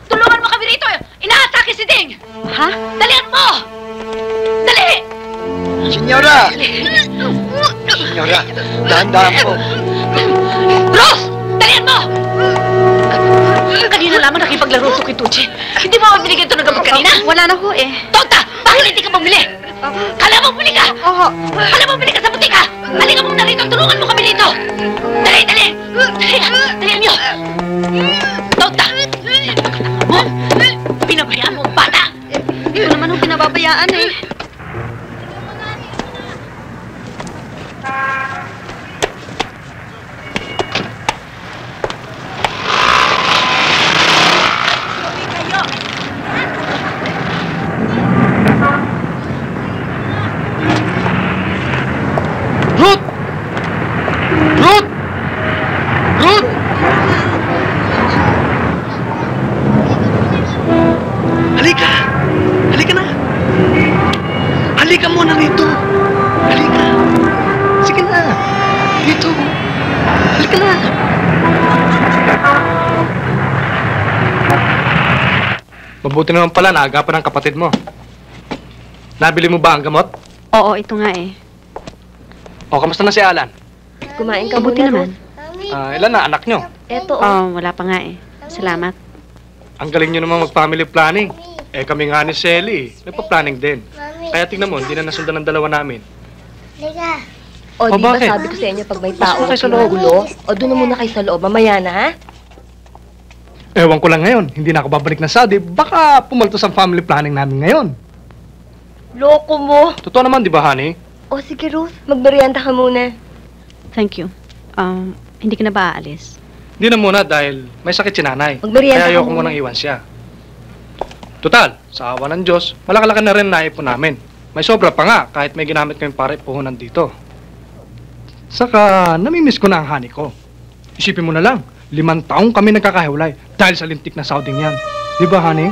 Tulungan mo kami rito! Inaatake si Ding! Ha? Dalihan mo! Dali! Senyora! Senyora, dahan-dahan po. Rose! Dalihan mo! Kanina lamang nakipaglaro to kay Tucci. Hindi mo ba binigyan ito ng gamot kanina? Wala na ho eh. Tonta! Bakit hindi ka bumili? Kala mo bumili ka! Oo. Kala mo bumili ka sa butika! Halika muna rito! Tulungan mo kami dito! Dali! Dali! Dalihan niyo! Tonta! Mo! Pinabayaan mo ang bata! Ito naman ho pinababayaan eh. Ruth! Ruth! Ruth! Halika! Halika na! Halika muna rito! Halika! Sige na! Dito! Halika na! Mabuti naman pala, naagapan ng kapatid mo. Nabili mo ba ang gamot? Oo, ito nga eh. O, kamusta na si Alan? Kumain ka Mabuti muna, naman. Ilan na anak nyo? Eto, Wala pa nga eh. Salamat. Ang galing nyo naman mag-family planning. Eh, kami nga ni Selly, nagpa-planning din. Kaya tingnan mo, hindi na nasundan ng dalawa namin. O, di ba bakit? sabi ko sa inyo pag may Pasok tao na kayo sa loob. gulo, o doon na muna kayo sa loob, mamaya na, ha? Ewan ko lang ngayon, hindi na ako babalik ng Saudi. Baka pumaltos ang family planning namin ngayon. Loko mo! Totoo naman, di ba, honey? O, sige, Ruth, magmerienda ka muna. Thank you. Hindi ka na ba aalis? Hindi na muna dahil may sakit si nanay. Magmerienda Kaya ka ayoko muna. munang iwan siya. Total, sa awa ng Diyos, malaki-laki na rin naipon namin. May sobra pa nga kahit may ginamit kami para ipuhunan dito. Saka, namimiss ko na ang honey ko. Isipin mo na lang, 5 taong kami nagkakahiwalay dahil sa lintik na Sauding yan. Di ba, honey?